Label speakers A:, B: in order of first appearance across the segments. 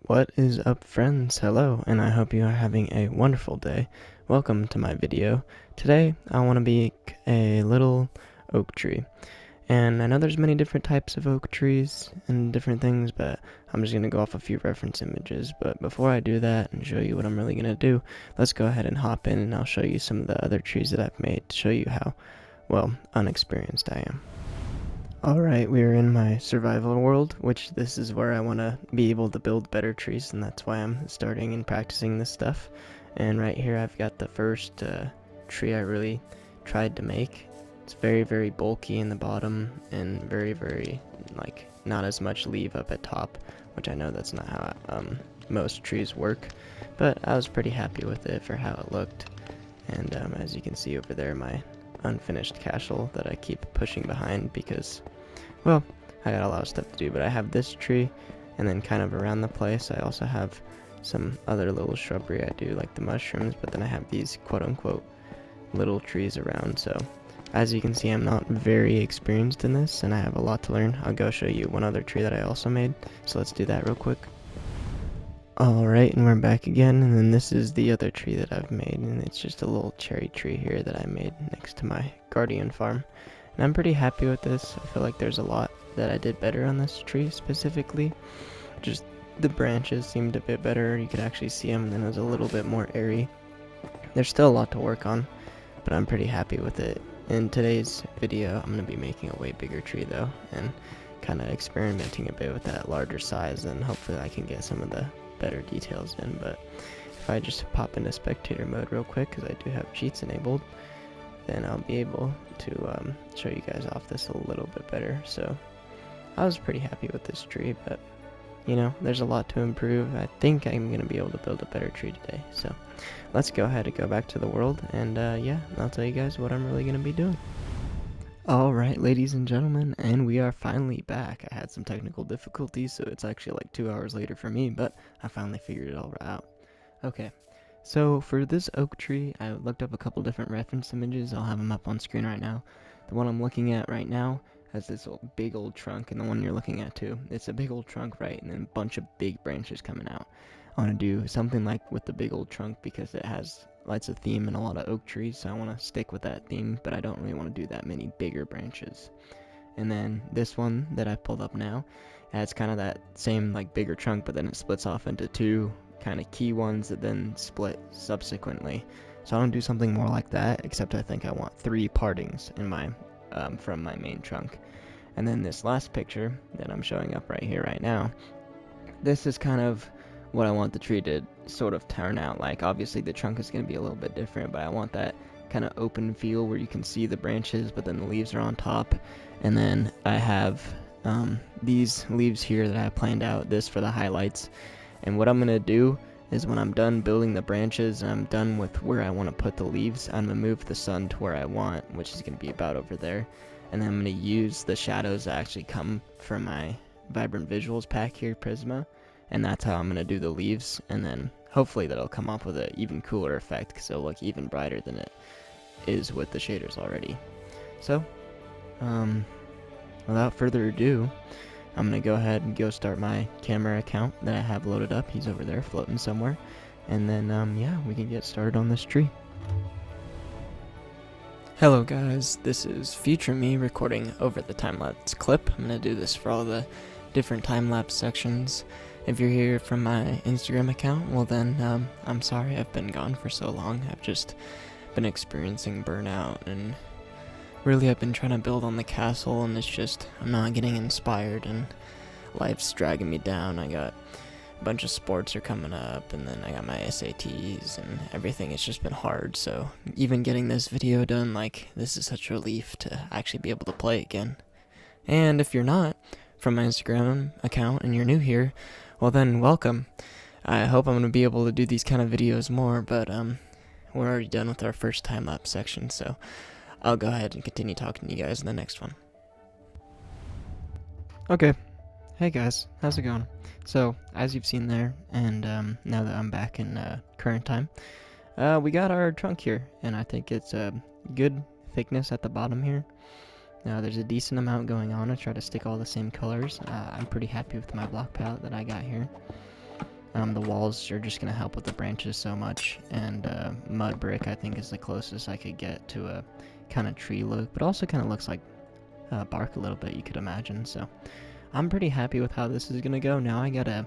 A: What is up, friends? Hello, and I hope you are having a wonderful day. Welcome to my video. Today I want to make a little oak tree, and I know there's many different types of oak trees and different things, but I'm just going to go off a few reference images. But before I do that and show you what I'm really going to do, let's go ahead and hop in and I'll show you some of the other trees that I've made to show you how, well, unexperienced I am. Alright, we are in my survival world, which this is where I want to be able to build better trees, and that's why I'm starting and practicing this stuff. And right here I've got the first tree I really tried to make. It's very bulky in the bottom and very like not as much leaf up at top, which I know that's not how most trees work, but I was pretty happy with it for how it looked. And as you can see over there, my unfinished castle that I keep pushing behind because, well, I got a lot of stuff to do. But I have this tree, and then kind of around the place I also have some other little shrubbery I do, like the mushrooms, but then I have these quote-unquote little trees around. So as you can see, I'm not very experienced in this, and I have a lot to learn. I'll go show you one other tree that I also made, so let's do that real quick. Alright, and we're back again, and then this is the other tree that I've made, and it's just a little cherry tree here that I made next to my guardian farm. And I'm pretty happy with this. I feel like there's a lot that I did better on this tree specifically. Just the branches seemed a bit better, you could actually see them, and then it was a little bit more airy. There's still a lot to work on, but I'm pretty happy with it. In today's video, I'm going to be making a way bigger tree though, and kind of experimenting a bit with that larger size, and hopefully I can get some of the better details in. But if I just pop into spectator mode real quick, because I do have cheats enabled, then I'll be able to show you guys off this a little bit better. So I was pretty happy with this tree, but you know, there's a lot to improve. I think I'm going to be able to build a better tree today. So let's go ahead and go back to the world, and yeah, I'll tell you guys what I'm really going to be doing. Alright, ladies and gentlemen, and we are finally back. I had some technical difficulties, so it's actually like 2 hours later for me, but I finally figured it all out. Okay, so for this oak tree, I looked up a couple different reference images. I'll have them up on screen right now. The one I'm looking at right now has this big old trunk, and the one you're looking at too. It's a big old trunk, right, and then a bunch of big branches coming out. I want to do something like with the big old trunk because it has lights a theme in a lot of oak trees, so I want to stick with that theme, but I don't really want to do that many bigger branches. And then this one that I pulled up now has kind of that same like bigger trunk, but then it splits off into two kind of key ones that then split subsequently. So I want to do something more like that, except I think I want 3 partings in my from my main trunk. And then this last picture that I'm showing up right here right now, this is kind of what I want the tree to sort of turn out like. Obviously the trunk is going to be a little bit different, but I want that kind of open feel where you can see the branches, but then the leaves are on top. And then I have these leaves here that I have planned out, this for the highlights. And what I'm going to do is when I'm done building the branches and I'm done with where I want to put the leaves, I'm going to move the sun to where I want, which is going to be about over there. And then I'm going to use the shadows that actually come from my Vibrant Visuals pack here, Prisma. And that's how I'm going to do the leaves, and then hopefully that'll come up with an even cooler effect because it'll look even brighter than it is with the shaders already. So, without further ado, I'm going to go ahead and go start my camera account that I have loaded up. He's over there floating somewhere. And then, yeah, we can get started on this tree. Hello guys, this is future me recording over the time-lapse clip. I'm going to do this for all the different time-lapse sections. If you're here from my Instagram account, well then, I'm sorry I've been gone for so long. I've just been experiencing burnout, and really I've been trying to build on the castle, and it's just, I'm not getting inspired, and life's dragging me down. I got a bunch of sports are coming up, and then I got my SATs, and everything. It's just been hard, so even getting this video done, like, this is such a relief to actually be able to play again. And if you're not from my Instagram account and you're new here, well then, welcome. I hope I'm going to be able to do these kind of videos more, but we're already done with our first time-lapse section, so I'll go ahead and continue talking to you guys in the next one. Okay, hey guys, how's it going? So, as you've seen there, and now that I'm back in current time, we got our trunk here, and I think it's a good thickness at the bottom here. Now there's a decent amount going on. I try to stick all the same colors. I'm pretty happy with my block palette that I got here. The walls are just going to help with the branches so much, and mud brick I think is the closest I could get to a kind of tree look, but also kind of looks like bark a little bit, you could imagine. So I'm pretty happy with how this is going to go. Now I got to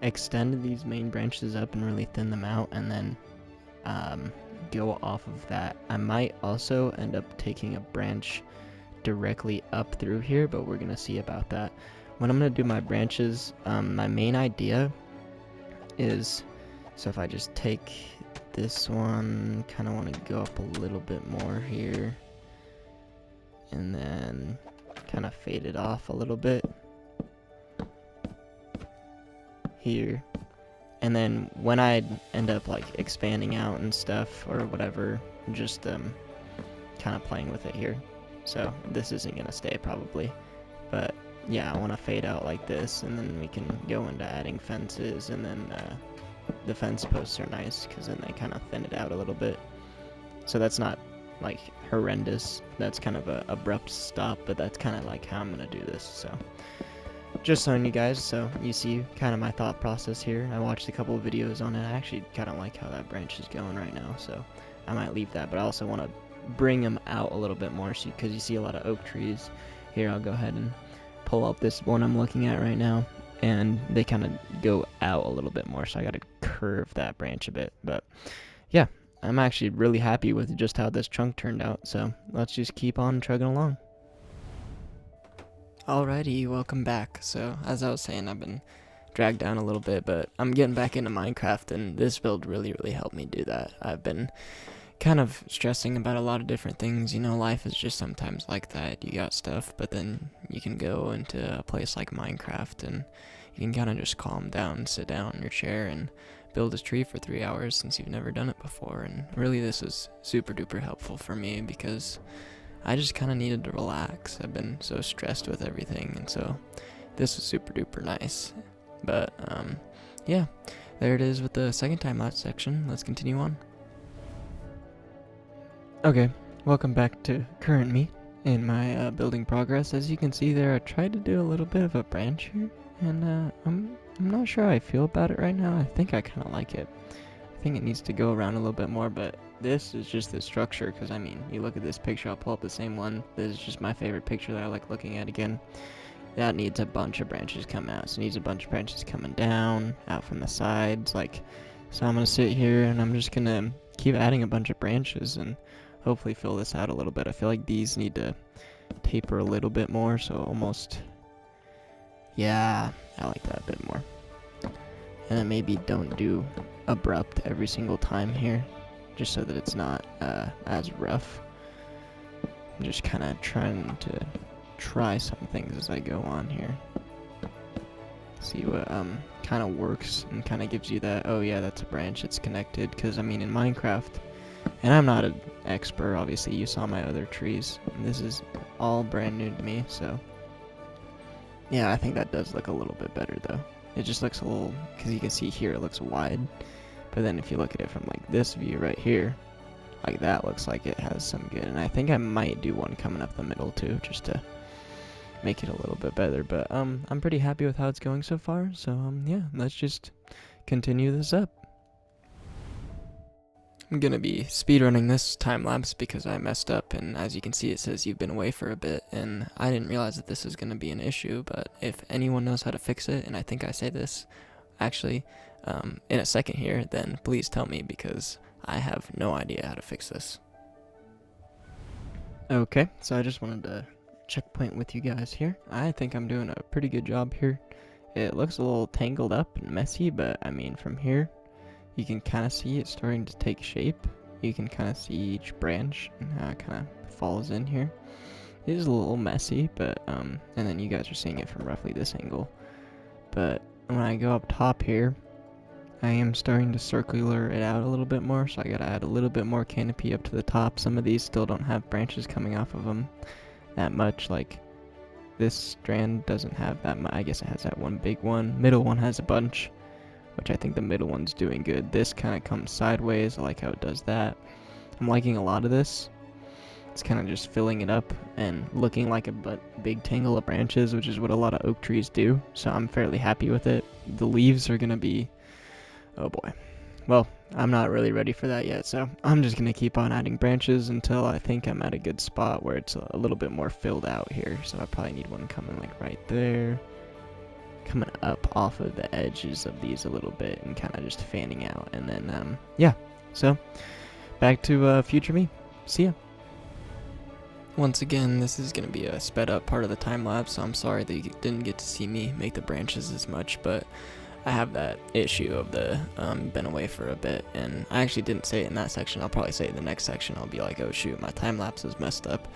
A: extend these main branches up and really thin them out, and then go off of that. I might also end up taking a branch directly up through here, but we're gonna see about that. When I'm gonna do my branches, my main idea is, so if I just take this one, kind of want to go up a little bit more here, and then kind of fade it off a little bit here. And then when I end up like expanding out and stuff or whatever, just kind of playing with it here. So this isn't gonna stay probably, but yeah, I want to fade out like this, and then we can go into adding fences, and then the fence posts are nice because then they kind of thin it out a little bit. So that's not like horrendous. That's kind of a abrupt stop, but that's kind of like how I'm gonna do this. So just showing you guys, so you see kind of my thought process here. I watched a couple of videos on it. I actually kind of like how that branch is going right now, so I might leave that, but I also want to bring them out a little bit more, because you see a lot of oak trees here. I'll go ahead and pull up this one I'm looking at right now, and they kind of go out a little bit more, so I got to curve that branch a bit. But yeah, I'm actually really happy with just how this trunk turned out, so let's just keep on chugging along. Alrighty, welcome back. So, as I was saying, I've been dragged down a little bit, but I'm getting back into Minecraft, and this build really helped me do that. I've been kind of stressing about a lot of different things. You know, life is just sometimes like that. You got stuff, but then you can go into a place like Minecraft, and you can kind of just calm down, sit down in your chair, and build a tree for 3 hours since you've never done it before. And really, this is super duper helpful for me because I just kind of needed to relax. I've been so stressed with everything, and so this was super duper nice. But yeah, there it is with the second time lapse section. Let's continue on. Okay, welcome back to current me in my building progress. As you can see there, I tried to do a little bit of a branch here, and I'm not sure how I feel about it right now. I think I kind of like it. I think it needs to go around a little bit more, but this is just the structure, because I mean, you look at this picture, I'll pull up the same one. This is just my favorite picture that I like looking at again. That needs a bunch of branches coming out. So it needs a bunch of branches coming down, out from the sides, like, so I'm gonna sit here and I'm just gonna keep adding a bunch of branches and hopefully fill this out a little bit. I feel like these need to taper a little bit more, so almost, yeah, I like that a bit more. And then maybe don't do abrupt every single time here, just so that it's not as rough. I'm just kind of trying to try some things as I go on here. See what kind of works and kind of gives you that, oh yeah, that's a branch, it's connected. Because I mean, in Minecraft, and I'm not an expert, obviously, you saw my other trees, and this is all brand new to me, so yeah, I think that does look a little bit better though. It just looks a little, because you can see here it looks wide, but then if you look at it from like this view right here, like that looks like it has some good. And I think I might do one coming up the middle too, just to make it a little bit better. But I'm pretty happy with how it's going so far, so yeah, let's just continue this up. I'm gonna be speedrunning this time lapse because I messed up, and as you can see it says you've been away for a bit, and I didn't realize that this was gonna be an issue. But if anyone knows how to fix it, and I think I say this actually in a second here, then please tell me, because I have no idea how to fix this. Okay, so I just wanted to checkpoint with you guys here. I think I'm doing a pretty good job here. It looks a little tangled up and messy, but I mean, from here you can kind of see it starting to take shape. You can kind of see each branch and how it kind of falls in here. It is a little messy, but and then you guys are seeing it from roughly this angle. But when I go up top here, I am starting to circular it out a little bit more, so I gotta add a little bit more canopy up to the top. Some of these still don't have branches coming off of them that much, like this strand doesn't have that much. I guess it has that one big one. Middle one has a bunch, which I think the middle one's doing good. This kind of comes sideways. I like how it does that. I'm liking a lot of this. It's kind of just filling it up and looking like a big tangle of branches, which is what a lot of oak trees do. So I'm fairly happy with it. The leaves are going to be Oh boy. Well, I'm not really ready for that yet, so I'm just going to keep on adding branches until I think I'm at a good spot where it's a little bit more filled out here. So I probably need one coming like right there, coming up off of the edges of these a little bit and kind of just fanning out. And then, yeah, so back to future me. See ya. Once again, this is going to be a sped up part of the time lapse, so I'm sorry that you didn't get to see me make the branches as much, but I have that issue of the been away for a bit, and I actually didn't say it in that section. I'll probably say it in the next section. I'll be like, oh shoot, my time lapse is messed up.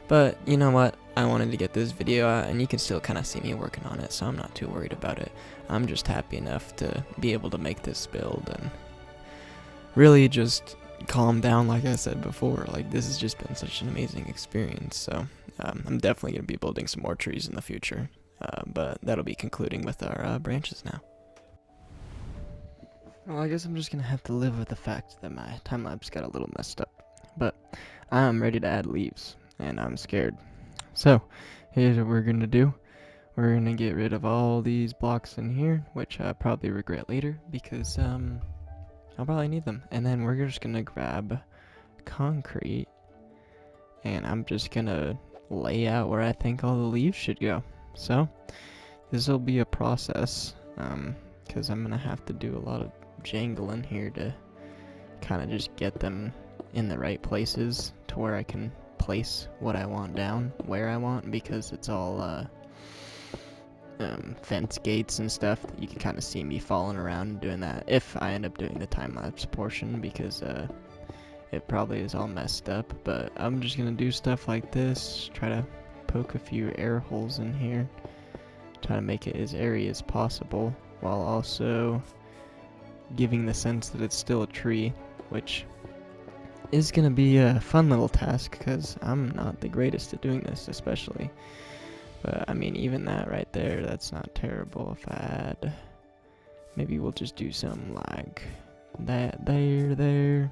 A: But you know what? I wanted to get this video out, and you can still kind of see me working on it, so I'm not too worried about it. I'm just happy enough to be able to make this build and really just calm down, like I said before. Like, this has just been such an amazing experience, so I'm definitely going to be building some more trees in the future, but that'll be concluding with our branches now. Well, I guess I'm just going to have to live with the fact that my time-lapse got a little messed up, but I'm ready to add leaves, and I'm scared. So, here's what we're going to do. We're going to get rid of all these blocks in here, which I probably regret later, because I'll probably need them. And then we're just gonna grab concrete, and I'm just gonna lay out where I think all the leaves should go. So this will be a process, because I'm gonna have to do a lot of jangling here to kind of just get them in the right places to where I can place what I want down where I want, because it's all fence gates and stuff. You can kind of see me falling around and doing that if I end up doing the time-lapse portion, because it probably is all messed up. But I'm just gonna do stuff like this, try to poke a few air holes in here, try to make it as airy as possible, while also giving the sense that it's still a tree, which is gonna be a fun little task, because I'm not the greatest at doing this, especially. But I mean, even that right there, that's not terrible. If I add, maybe we'll just do some like that there.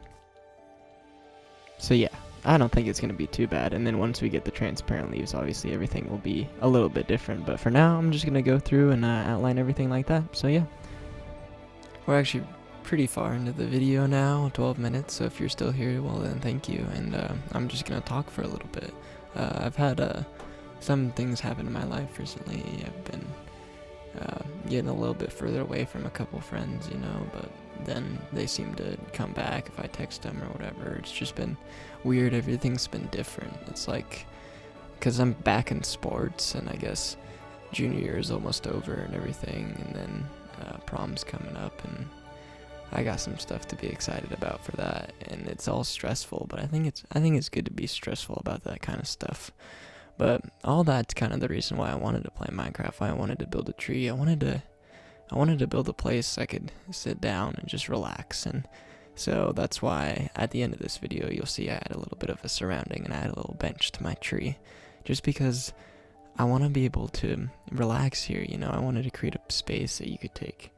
A: So yeah, I don't think it's gonna be too bad. And then once we get the transparent leaves, obviously everything will be a little bit different. But for now, I'm just gonna go through and outline everything like that. So yeah, we're actually pretty far into the video now, 12 minutes. So if you're still here, well then thank you. And I'm just gonna talk for a little bit. I've had some things happen in my life recently. I've been getting a little bit further away from a couple friends, you know, but then they seem to come back if I text them or whatever. It's just been weird. Everything's been different. It's like, because I'm back in sports, and I guess junior year is almost over and everything, and then prom's coming up, and I got some stuff to be excited about for that, and it's all stressful, but I think it's good to be stressful about that kind of stuff. But all that's kind of the reason why I wanted to play Minecraft, why I wanted to build a tree. I wanted to build a place I could sit down and just relax. And so that's why at the end of this video, you'll see I add a little bit of a surrounding and add a little bench to my tree. Just because I want to be able to relax here, you know. I wanted to create a space that you could take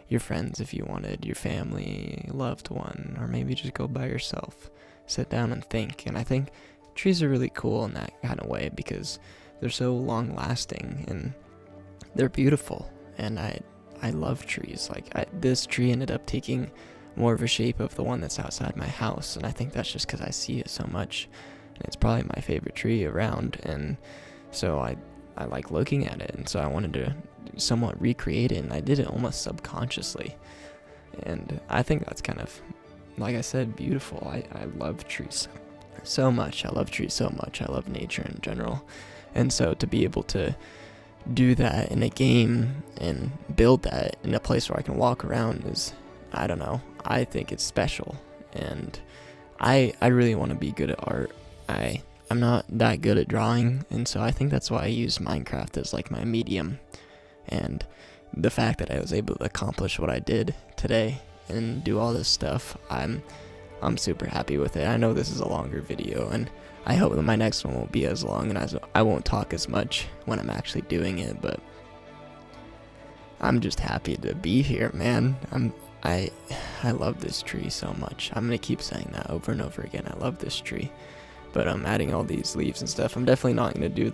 A: your friends if you wanted, your family, loved one, or maybe just go by yourself, sit down and think. And I think trees are really cool in that kind of way, because they're so long lasting and they're beautiful, and I love trees. Like, this tree ended up taking more of a shape of the one that's outside my house, and I think that's just because I see it so much, and it's probably my favorite tree around, and so I like looking at it, and so I wanted to somewhat recreate it, and I did it almost subconsciously, and I think that's kind of, like I said, beautiful. I love trees so much. I love trees so much. I love nature in general. And so to be able to do that in a game and build that in a place where I can walk around is, I don't know, I think it's special. And I really want to be good at art. I'm not that good at drawing, and so I think that's why I use Minecraft as like my medium. And the fact that I was able to accomplish what I did today and do all this stuff, I'm super happy with it. I know this is a longer video, and I hope that my next one won't be as long, and I won't talk as much when I'm actually doing it, but I'm just happy to be here, man. I love this tree so much. I'm gonna keep saying that over and over again. I love this tree. But I'm adding all these leaves and stuff. I'm definitely not gonna do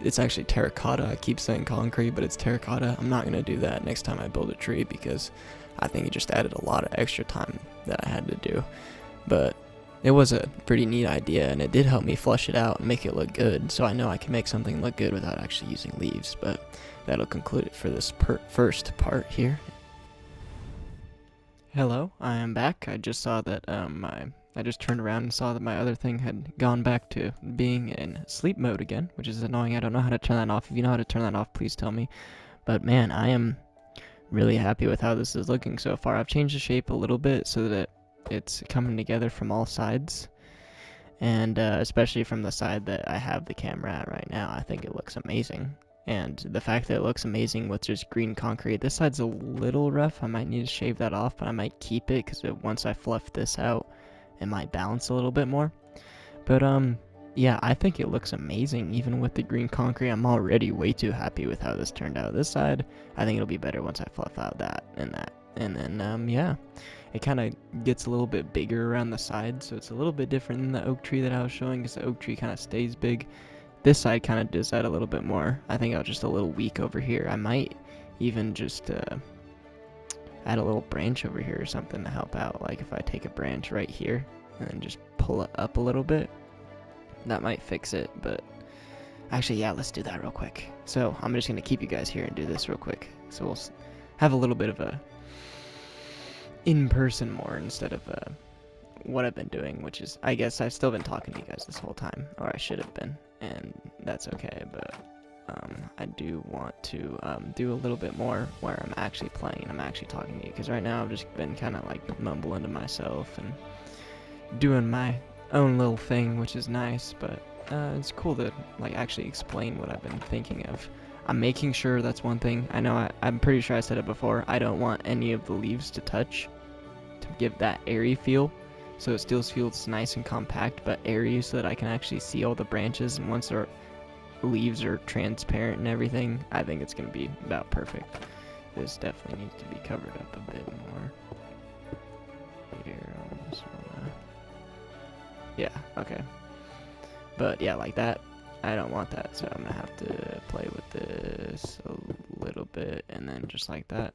A: it's actually terracotta. I keep saying concrete, but it's terracotta. I'm not gonna do that next time I build a tree, because I think it just added a lot of extra time that I had to do. But it was a pretty neat idea, and it did help me flush it out and make it look good, so I know I can make something look good without actually using leaves. But that'll conclude it for this first part here. Hello, I am back. I just saw that I just turned around and saw that my other thing had gone back to being in sleep mode again, which is annoying. I don't know how to turn that off. If you know how to turn that off, please tell me. But man, I am really happy with how this is looking so far. I've changed the shape a little bit so that it's coming together from all sides, and especially from the side that I have the camera at right now. I think it looks amazing, and the fact that it looks amazing with just green concrete. This side's a little rough. I might need to shave that off, but I might keep it because once I fluff this out, it might balance a little bit more. But yeah, I think it looks amazing even with the green concrete. I'm already way too happy with how this turned out. This side, I think it'll be better once I fluff out that, and then yeah, it kind of gets a little bit bigger around the side, so it's a little bit different than the oak tree that I was showing, because the oak tree kind of stays big. This side kind of does that a little bit more. I think I was just a little weak over here. I might even just add a little branch over here or something to help out. Like if I take a branch right here and then just pull it up a little bit, that might fix it. But actually, yeah, let's do that real quick. So I'm just gonna keep you guys here and do this real quick, so we'll have a little bit of a in-person more instead of what I've been doing, which is, I guess I've still been talking to you guys this whole time, or I should have been, and that's okay. But I do want to do a little bit more where I'm actually playing, I'm actually talking to you, because right now I've just been kind of like mumbling to myself and doing my own little thing, which is nice. But it's cool to like actually explain what I've been thinking of. I'm making sure, that's one thing. I know I'm pretty sure I said it before, I don't want any of the leaves to touch, to give that airy feel. So it still feels nice and compact, but airy, so that I can actually see all the branches. And once their leaves are transparent and everything, I think it's going to be about perfect. This definitely needs to be covered up a bit more. Here, I just wanna... yeah, okay. But yeah, like that. I don't want that, so I'm gonna have to play with this a little bit, and then just like that,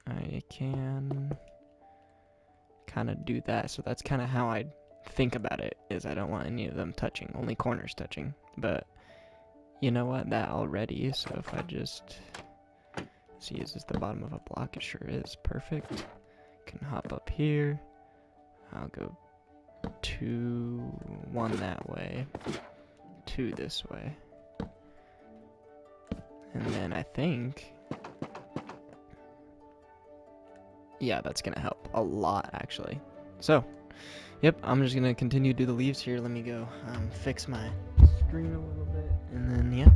A: I can kind of do that. So that's kind of how I think about it, is I don't want any of them touching, only corners touching. But you know what, that already, so if I just see, is this the bottom of a block? It sure is. Perfect. Can hop up here. I'll go 2, 1 that way, 2 this way, and then I think, yeah, that's gonna help a lot actually. So yep, I'm just gonna continue to do the leaves here. Let me go fix my screen a little bit, and then yeah,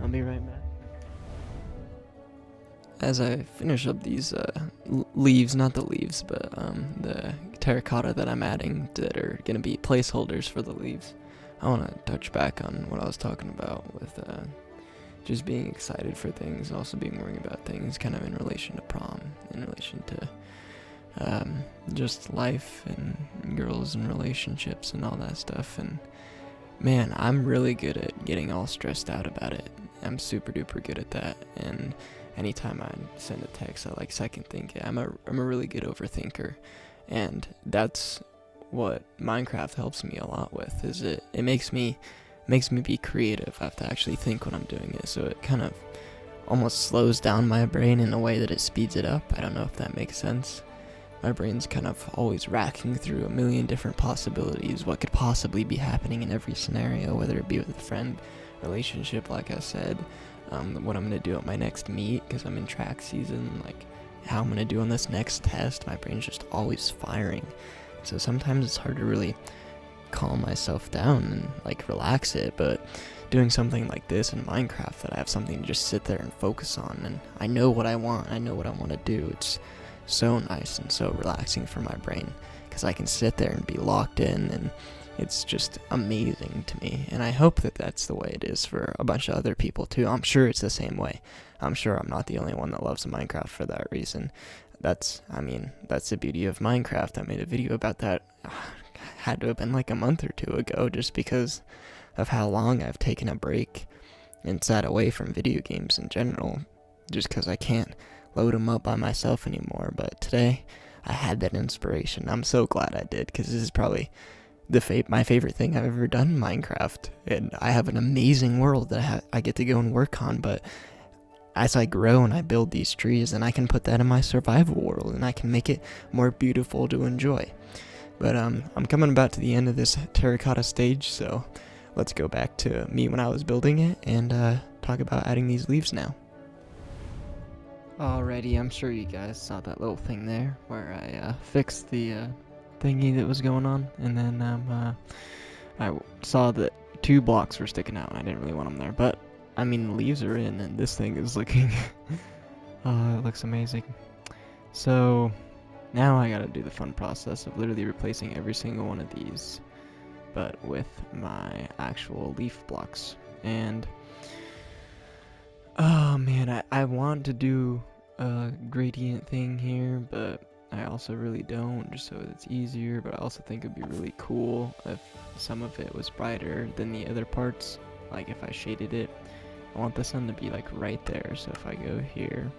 A: I'll be right back. As I finish up these leaves, not the leaves, but the terracotta that I'm adding that are gonna be placeholders for the leaves, I want to touch back on what I was talking about with just being excited for things, also being worried about things, kind of in relation to prom, in relation to just life and girls and relationships and all that stuff. And man, I'm really good at getting all stressed out about it. I'm super duper good at that. And anytime I send a text, I like second think it. I'm a really good overthinker, and that's what Minecraft helps me a lot with. Is it makes me be creative. I have to actually think when I'm doing it, so it kind of almost slows down my brain in a way that it speeds it up. I don't know if that makes sense. My brain's kind of always racking through a million different possibilities, what could possibly be happening in every scenario, whether it be with a friend, relationship, like I said, what I'm going to do at my next meet, because I'm in track season, like how I'm going to do on this next test. My brain's just always firing. So sometimes it's hard to really calm myself down and like relax it, but doing something like this in Minecraft, that I have something to just sit there and focus on, and I know what I want, I know what I want to do, it's so nice and so relaxing for my brain, because I can sit there and be locked in, and it's just amazing to me. And I hope that that's the way it is for a bunch of other people too. I'm sure it's the same way. I'm sure I'm not the only one that loves Minecraft for that reason. That's the beauty of Minecraft. I made a video about that, had to have been like a month or 2 ago, just because of how long I've taken a break and sat away from video games in general, just because I can't load them up by myself anymore, but today I had that inspiration. I'm so glad I did, because this is probably my favorite thing I've ever done in Minecraft, and I have an amazing world that I get to go and work on. But as I grow and I build these trees, and I can put that in my survival world, and I can make it more beautiful to enjoy. But I'm coming about to the end of this terracotta stage, so let's go back to me when I was building it and talk about adding these leaves now. Alrighty, I'm sure you guys saw that little thing there where I fixed the thingy that was going on, and then I saw that 2 blocks were sticking out and I didn't really want them there, but I mean the leaves are in and this thing is looking it looks amazing. So now I gotta do the fun process of literally replacing every single one of these, but with my actual leaf blocks. And oh man, I want to do a gradient thing here, but I also really don't, just so it's easier. But I also think it'd be really cool if some of it was brighter than the other parts, like if I shaded it. I want the sun to be like right there, so if I go here,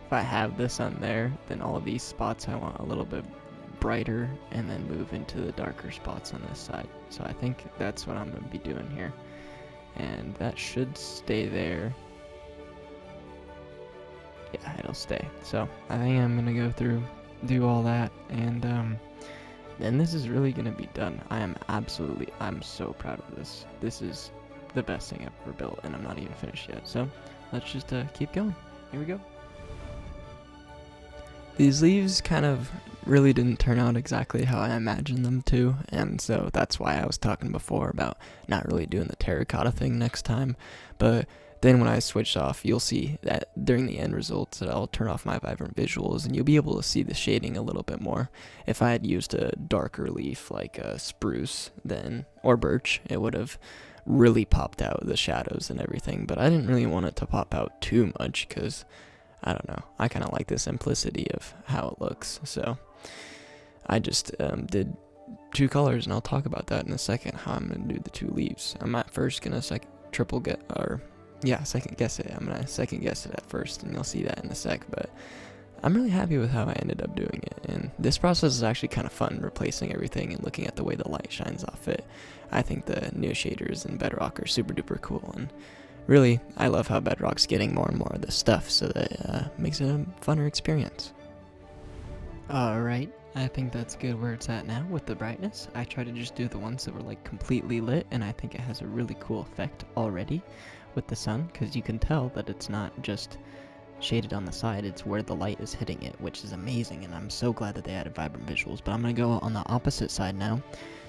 A: if I have the sun there, then all of these spots I want a little bit brighter, and then move into the darker spots on this side. So I think that's what I'm going to be doing here, and that should stay there. Yeah, it'll stay. So I think I'm going to go through, do all that, and then this is really going to be done. I'm so proud of this. This is the best thing I've ever built, and I'm not even finished yet. So let's just keep going. Here we go. These leaves kind of really didn't turn out exactly how I imagined them to, and so that's why I was talking before about not really doing the terracotta thing next time. But then when I switched off, you'll see that during the end results that I'll turn off my vibrant visuals, and you'll be able to see the shading a little bit more. If I had used a darker leaf like a spruce or birch, it would have really popped out the shadows and everything, but I didn't really want it to pop out too much because I don't know, I kind of like the simplicity of how it looks. So I just did 2 colors, and I'll talk about that in a second, how I'm going to do the 2 leaves. I'm at first going to second guess it. I'm going to second guess it at first, and you'll see that in a sec, but I'm really happy with how I ended up doing it. And this process is actually kind of fun, replacing everything and looking at the way the light shines off it. I think the new shaders in Bedrock are super duper cool, and really, I love how Bedrock's getting more and more of this stuff, so that makes it a funner experience. Alright, I think that's good where it's at now with the brightness. I try to just do the ones that were like completely lit, and I think it has a really cool effect already with the sun, because you can tell that it's not just shaded on the side, it's where the light is hitting it, which is amazing, and I'm so glad that they added vibrant visuals. But I'm going to go on the opposite side now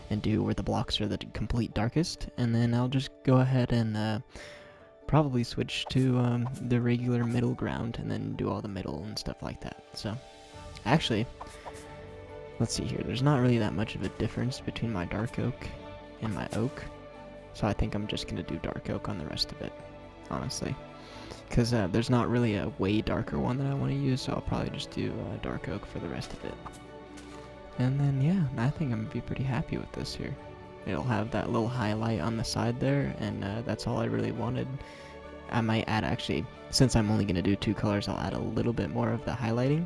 A: and do where the blocks are the complete darkest, and then I'll just go ahead and probably switch to the regular middle ground, and then do all the middle and stuff like that. So actually, let's see here, there's not really that much of a difference between my dark oak and my oak, so I think I'm just going to do dark oak on the rest of it, honestly, because there's not really a way darker one that I want to use, so I'll probably just do dark oak for the rest of it. And then yeah, I think I'm going to be pretty happy with this here. It'll have that little highlight on the side there, and that's all I really wanted. I might add, actually, since I'm only going to do 2 colors, I'll add a little bit more of the highlighting.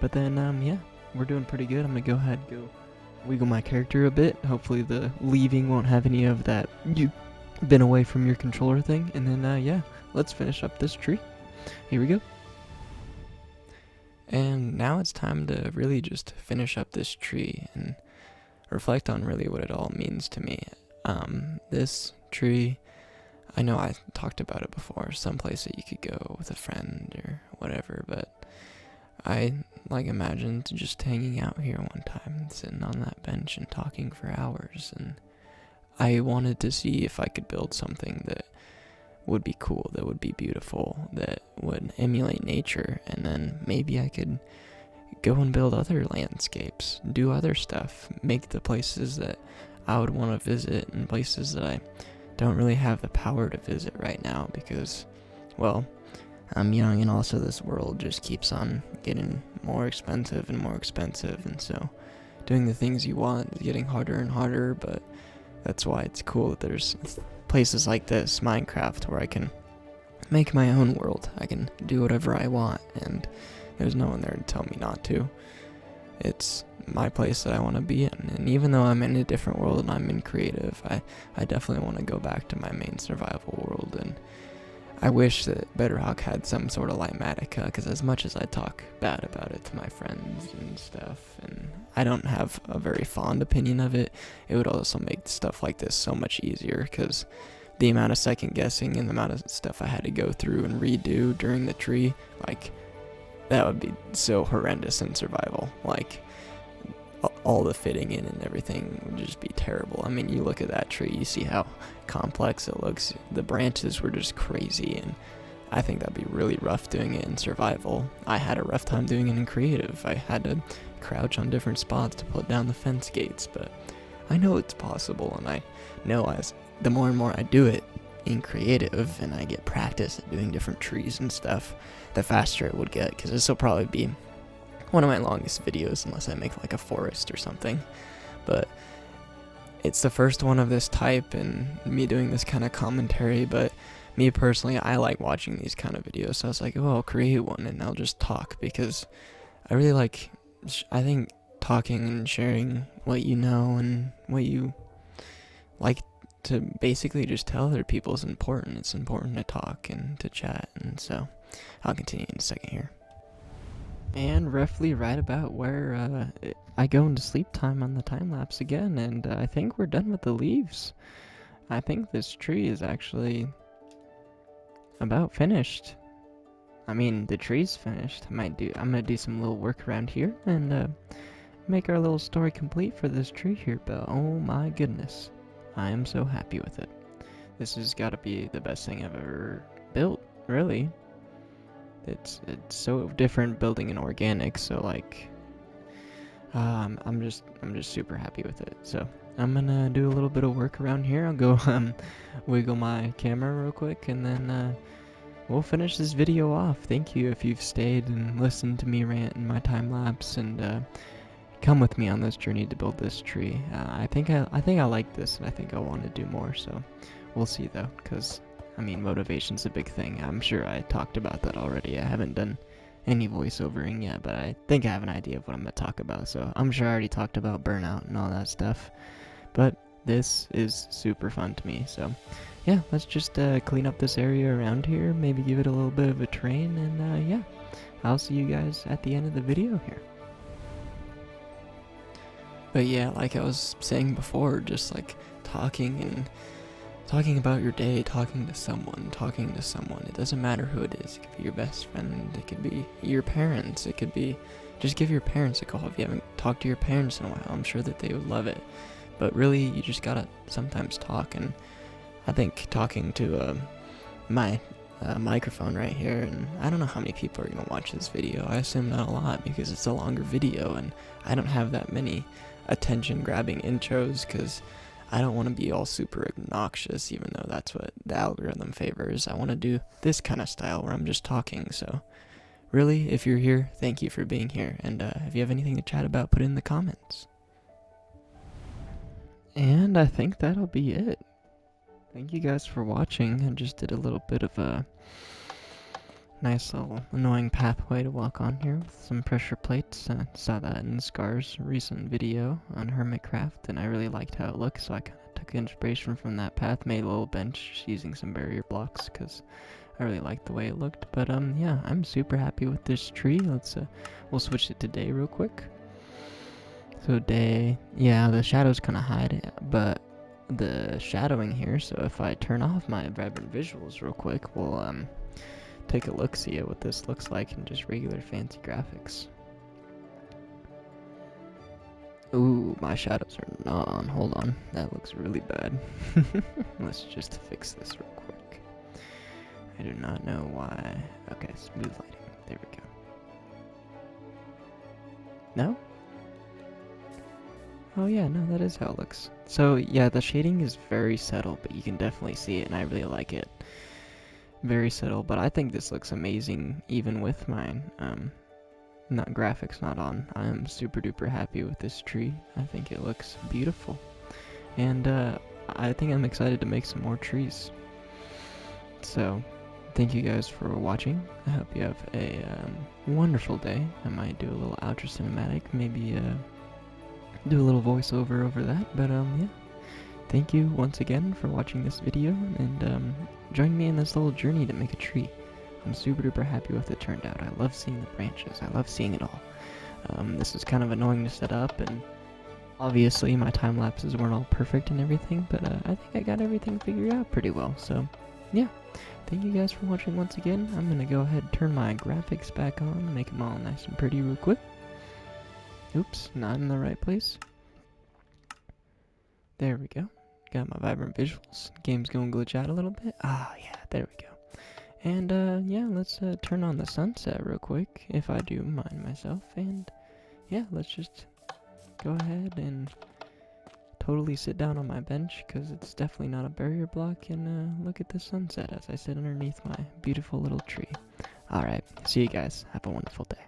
A: But then, yeah, we're doing pretty good. I'm going to go ahead and wiggle my character a bit. Hopefully the leaving won't have any of that you've been away from your controller thing. And then, yeah, let's finish up this tree. Here we go. And now it's time to really just finish up this tree and reflect on really what it all means to me. This tree, I know I talked about it before, someplace that you could go with a friend or whatever, but I imagined just hanging out here one time, sitting on that bench and talking for hours, and I wanted to see if I could build something that would be cool, that would be beautiful, that would emulate nature, and then maybe I could go and build other landscapes, do other stuff, make the places that I would want to visit and places that I don't really have the power to visit right now because, well, I'm young, and also this world just keeps on getting more expensive and more expensive, and so doing the things you want is getting harder and harder. But that's why it's cool that there's places like this, Minecraft, where I can make my own world. I can do whatever I want, and there's no one there to tell me not to. It's my place that I want to be in, and even though I'm in a different world and I'm in creative, I definitely want to go back to my main survival world. And I wish that Bedrock had some sort of Lighmatica, because as much as I talk bad about it to my friends and stuff, and I don't have a very fond opinion of it, it would also make stuff like this so much easier, because the amount of second guessing and the amount of stuff I had to go through and redo during the tree, like, that would be so horrendous in survival. Like, all the fitting in and everything would just be terrible. I mean, you look at that tree, you see how complex it looks. The branches were just crazy, and I think that'd be really rough doing it in survival. I had a rough time doing it in creative. I had to crouch on different spots to put down the fence gates, but I know it's possible, and I know as the more and more I do it in creative and I get practice at doing different trees and stuff, the faster it would get, because this will probably be one of my longest videos unless I make like a forest or something. But it's the first one of this type and me doing this kind of commentary, but me personally, I like watching these kind of videos, so I was like, oh, I'll create one and I'll just talk, because I really like, I think talking and sharing what you know and what you like to basically just tell other people is important. It's important to talk and to chat, and so I'll continue in a second here. And roughly right about where I go into sleep time on the time lapse again, and I think we're done with the leaves. I think this tree is actually about finished. I mean, the tree's finished. I'm gonna do some little work around here and make our little story complete for this tree here, but oh my goodness, I am so happy with it. This has got to be the best thing I've ever built, really. It's so different building in organic, so like I'm just super happy with it. So I'm gonna do a little bit of work around here. I'll go wiggle my camera real quick, and then we'll finish this video off. Thank you if you've stayed and listened to me rant in my time lapse, and come with me on this journey to build this tree. I think I like this, and I think I want to do more. So we'll see though, because I mean, motivation's a big thing. I'm sure I talked about that already. I haven't done any voiceovering yet, but I think I have an idea of what I'm going to talk about. So I'm sure I already talked about burnout and all that stuff. But this is super fun to me. So yeah, let's just clean up this area around here. Maybe give it a little bit of a train. And yeah, I'll see you guys at the end of the video here. But yeah, like I was saying before, just like talking about your day, talking to someone. It doesn't matter who it is. It could be your best friend, it could be your parents, it could be, just give your parents a call if you haven't talked to your parents in a while. I'm sure that they would love it. But really, you just gotta sometimes talk, and I think talking to my microphone right here, and I don't know how many people are gonna watch this video. I assume not a lot, because it's a longer video, and I don't have that many attention-grabbing intros, because I don't want to be all super obnoxious, even though that's what the algorithm favors. I want to do this kind of style where I'm just talking. So really, if you're here, thank you for being here. And if you have anything to chat about, put it in the comments. And I think that'll be it. Thank you guys for watching. I just did a little bit of a nice little annoying pathway to walk on here with some pressure plates. I saw that in Scar's recent video on Hermitcraft, and I really liked how it looked, so I kind of took inspiration from that path, made a little bench using some barrier blocks, because I really liked the way it looked. But yeah, I'm super happy with this tree. We'll switch it to day real quick. So day, yeah, the shadows kind of hide, but the shadowing here, so if I turn off my vibrant visuals real quick, we'll take a look-see at what this looks like in just regular fancy graphics. Ooh, my shadows are not on. Hold on. That looks really bad. Let's just fix this real quick. I do not know why. Okay, smooth lighting. There we go. No? Oh yeah, no, that is how it looks. So yeah, the shading is very subtle, but you can definitely see it, and I really like it. Very subtle, but I think this looks amazing even with mine. Not graphics not on. I am super duper happy with this tree. I think it looks beautiful, and I think I'm excited to make some more trees. So thank you guys for watching. I hope you have a wonderful day. I might do a little outro cinematic, maybe do a little voiceover over that, but yeah. Thank you once again for watching this video, and join me in this little journey to make a tree. I'm super duper happy with it turned out. I love seeing the branches. I love seeing it all. This is kind of annoying to set up, and obviously my time lapses weren't all perfect and everything, but I think I got everything figured out pretty well. So yeah, thank you guys for watching once again. I'm gonna go ahead and turn my graphics back on, make them all nice and pretty real quick. Oops, not in the right place. There we go. Got my vibrant visuals. Game's gonna glitch out a little bit. Ah, yeah, there we go. And yeah, let's turn on the sunset real quick, if I do mind myself. And yeah, let's just go ahead and totally sit down on my bench, because it's definitely not a barrier block, and look at the sunset as I sit underneath my beautiful little tree. Alright, see you guys. Have a wonderful day.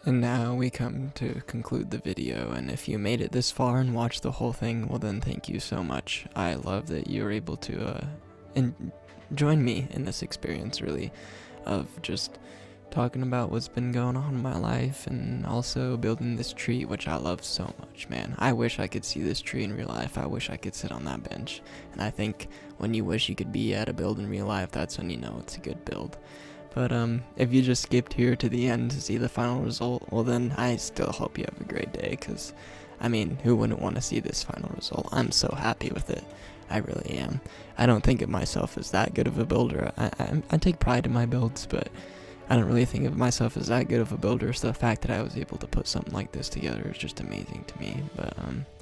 A: And now we come to conclude the video, and if you made it this far and watched the whole thing, well then thank you so much. I love that you were able to join me in this experience, really, of just talking about what's been going on in my life, and also building this tree, which I love so much, man. I wish I could see this tree in real life. I wish I could sit on that bench. And I think when you wish you could be at a build in real life, that's when you know it's a good build. But if you just skipped here to the end to see the final result, well then I still hope you have a great day, because I mean, who wouldn't want to see this final result? I'm so happy with it. I really am. I don't think of myself as that good of a builder. I take pride in my builds, but I don't really think of myself as that good of a builder, so the fact that I was able to put something like this together is just amazing to me. But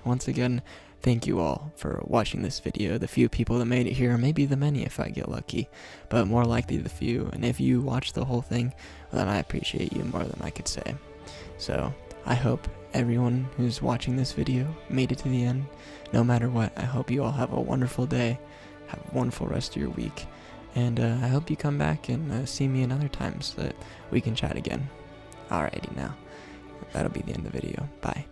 A: once again, thank you all for watching this video. The few people that made it here, maybe the many if I get lucky, but more likely the few. And if you watch the whole thing, well, then I appreciate you more than I could say. So I hope everyone who's watching this video made it to the end. No matter what, I hope you all have a wonderful day, have a wonderful rest of your week, and I hope you come back and see me another time so that we can chat again. Alrighty now, that'll be the end of the video. Bye.